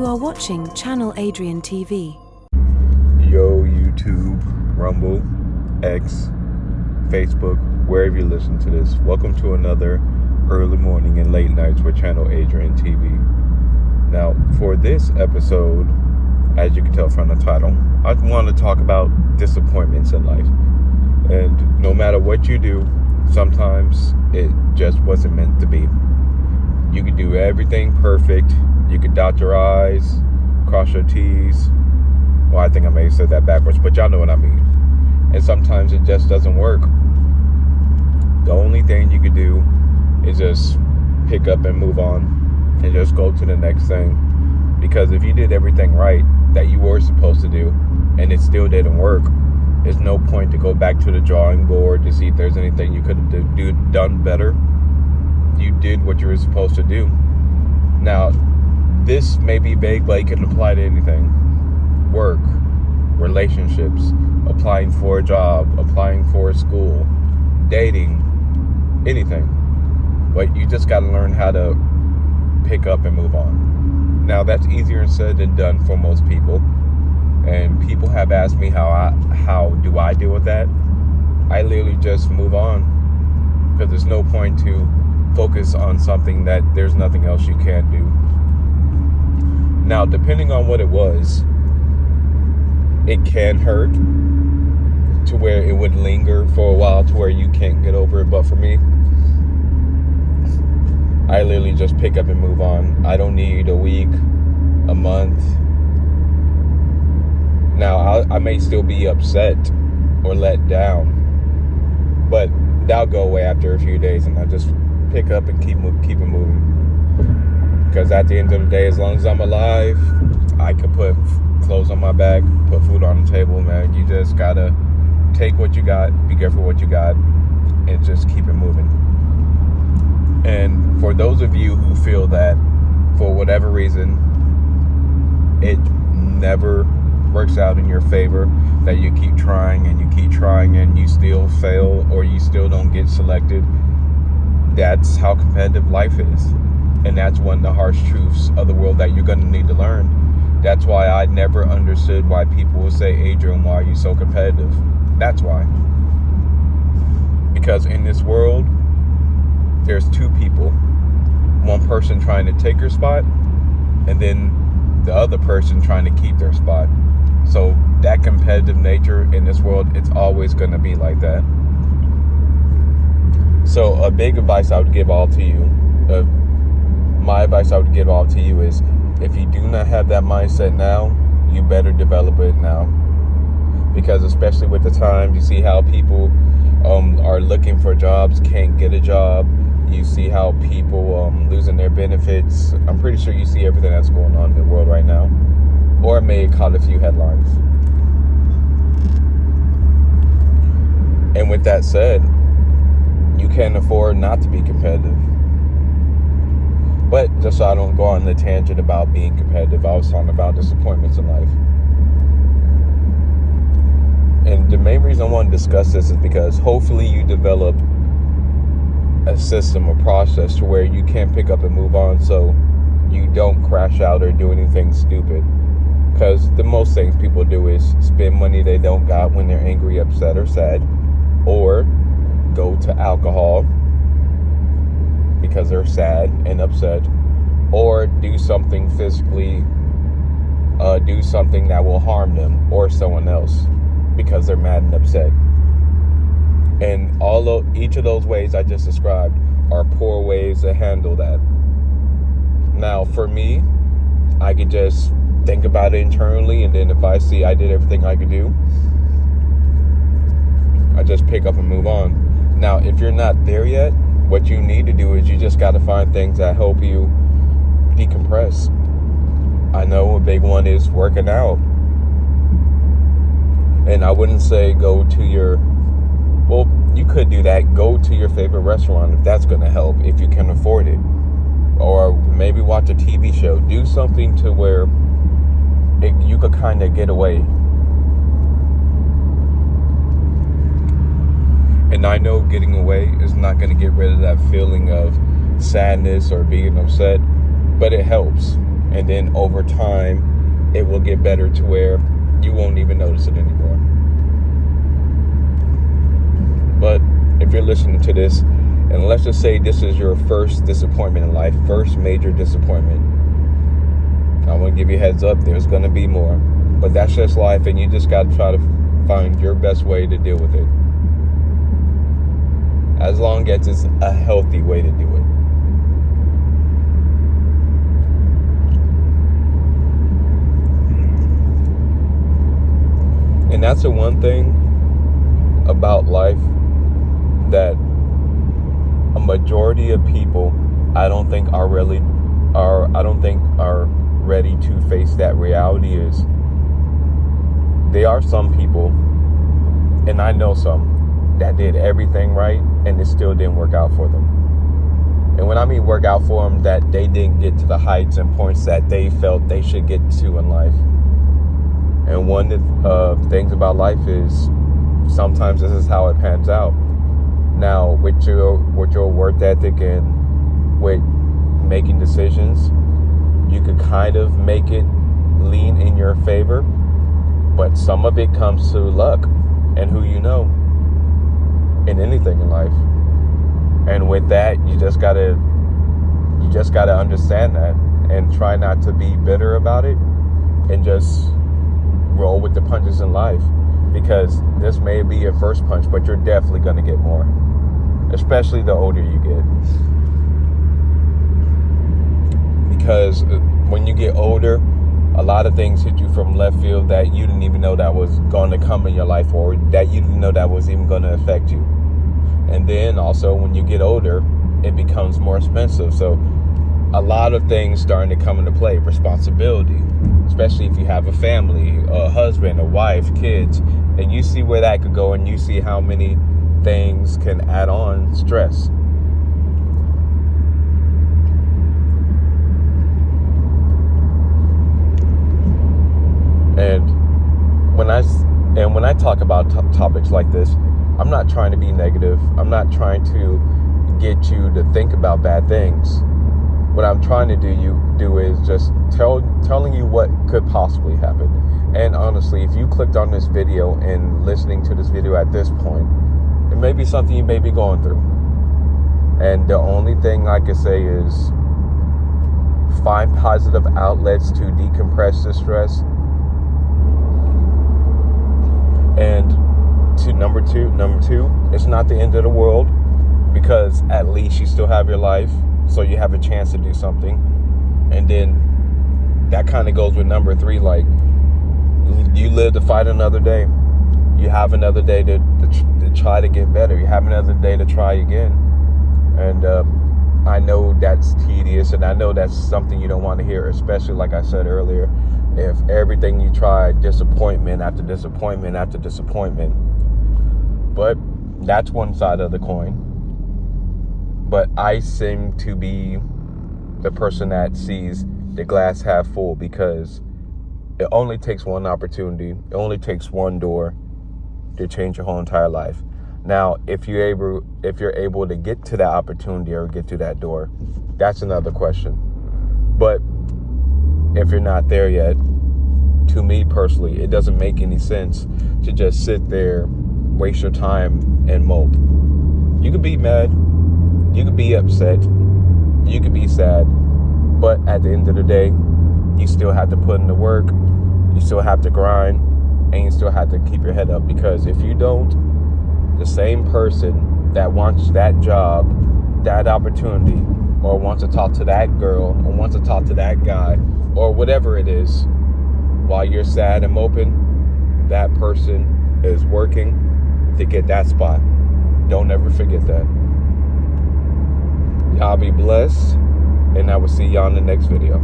are watching Channel Adrian TV. Yo, YouTube, Rumble, X, Facebook, wherever you listen to this. Welcome to another Early Morning and Late Nights with Channel Adrian TV. Now, for this episode, as you can tell from the title, I want to talk about disappointments in life. And no matter what you do, sometimes it just wasn't meant to be. You could do everything perfect. You could dot your I's, cross your T's. Well, I think I may have said that backwards, but y'all know what I mean. And sometimes it just doesn't work. The only thing you could do is just pick up and move on and just go to the next thing. Because if you did everything right that you were supposed to do and it still didn't work, there's no point to go back to the drawing board to see if there's anything you could have done better. You did what you were supposed to do. Now, this may be vague, but it can apply to anything. Work, relationships, applying for a job, applying for a school, dating, anything. But you just got to learn how to pick up and move on. Now, that's easier said than done for most people. And people have asked me how do I deal with that? I literally just move on. Because there's no point to focus on something that there's nothing else you can do. Now, depending on what it was, it can hurt to where it would linger for a while to where you can't get over it. But for me, I literally just pick up and move on. I don't need a week, a month. Now, I may still be upset or let down, but that'll go away after a few days, and I just pick up and keep it moving. Because at the end of the day, as long as I'm alive, I could put clothes on my back, put food on the table, man. You just gotta take what you got, be careful what you got, and just keep it moving. And for those of you who feel that for whatever reason it never works out in your favor, that you keep trying and you still fail or you still don't get selected, that's how competitive life is. And that's one of the harsh truths of the world that you're going to need to learn. That's why I never understood why people will say, Adrian, why are you so competitive? That's why. Because in this world, there's two people. One person trying to take your spot, and then the other person trying to keep their spot. So that competitive nature in this world, it's always going to be like that. So a big advice I would give all to you, my advice I would give all to you is, if you do not have that mindset now, you better develop it now. Because especially with the times, you see how people are looking for jobs, can't get a job. You see how people losing their benefits. I'm pretty sure you see everything that's going on in the world right now. Or it may have caught a few headlines. And with that said, you can't afford not to be competitive. But just so I don't go on the tangent about being competitive, I was talking about disappointments in life. And the main reason I want to discuss this is because hopefully you develop a system, a process to where you can pick up and move on so you don't crash out or do anything stupid. Because the most things people do is spend money they don't got when they're angry, upset, or sad. Or go to alcohol because they're sad and upset, or do something physically, do something that will harm them or someone else because they're mad and upset. And each of those ways I just described are poor ways to handle that. Now, for me, I could just think about it internally, and then if I see I did everything I could do, I just pick up and move on. Now, if you're not there yet, what you need to do is you just got to find things that help you decompress. I know a big one is working out. And I wouldn't say you could do that. Go to your favorite restaurant if that's going to help, if you can afford it. Or maybe watch a TV show. Do something to where you could kind of get away. And I know getting away is not going to get rid of that feeling of sadness or being upset, but it helps. And then over time, it will get better to where you won't even notice it anymore. But if you're listening to this, and let's just say this is your first disappointment in life, first major disappointment, I want to give you a heads up, there's going to be more. But that's just life, and you just got to try to find your best way to deal with it. As long as it's a healthy way to do it. And that's the one thing about life that a majority of people I don't think are ready to face that reality is there are some people, and I know some, that did everything right and it still didn't work out for them. And when I mean work out for them, that they didn't get to the heights and points that they felt they should get to in life. And one of the things about life is sometimes this is how it pans out. Now, with your work ethic and with making decisions, you could kind of make it lean in your favor, but some of it comes to luck and who you know in anything in life. And with that, you just gotta understand that and try not to be bitter about it and just roll with the punches in life, because this may be your first punch, but you're definitely going to get more, especially the older you get. Because when you get older, a lot of things hit you from left field that you didn't even know that was going to come in your life, or that you didn't know that was even going to affect you. And then also when you get older, it becomes more expensive. So a lot of things starting to come into play. Responsibility, especially if you have a family, a husband, a wife, kids, and you see where that could go, and you see how many things can add on stress. And when I talk about topics like this, I'm not trying to be negative. I'm not trying to get you to think about bad things. What I'm trying to do is just telling you what could possibly happen. And honestly, if you clicked on this video and listening to this video at this point, it may be something you may be going through. And the only thing I can say is find positive outlets to decompress the stress. And number two, it's not the end of the world, because at least you still have your life. So you have a chance to do something. And then that kind of goes with number three, like you live to fight another day. You have another day to try to get better. You have another day to try again. And I know that's tedious, and I know that's something you don't want to hear, especially like I said earlier, if everything you try, disappointment after disappointment after disappointment. But that's one side of the coin. But I seem to be the person that sees the glass half full, because it only takes one opportunity. It only takes one door to change your whole entire life. Now, if you're able to get to that opportunity or get to that door, that's another question. But if you're not there yet, to me personally, it doesn't make any sense to just sit there, waste your time, and mope. You could be mad. You could be upset, you could be sad, but at the end of the day, you still have to put in the work, you still have to grind, and you still have to keep your head up, because if you don't, the same person that wants that job, that opportunity, or wants to talk to that girl, or wants to talk to that guy, or whatever it is, while you're sad and moping, that person is working to get that spot. Don't ever forget that. Y'all be blessed, and I will see y'all in the next video.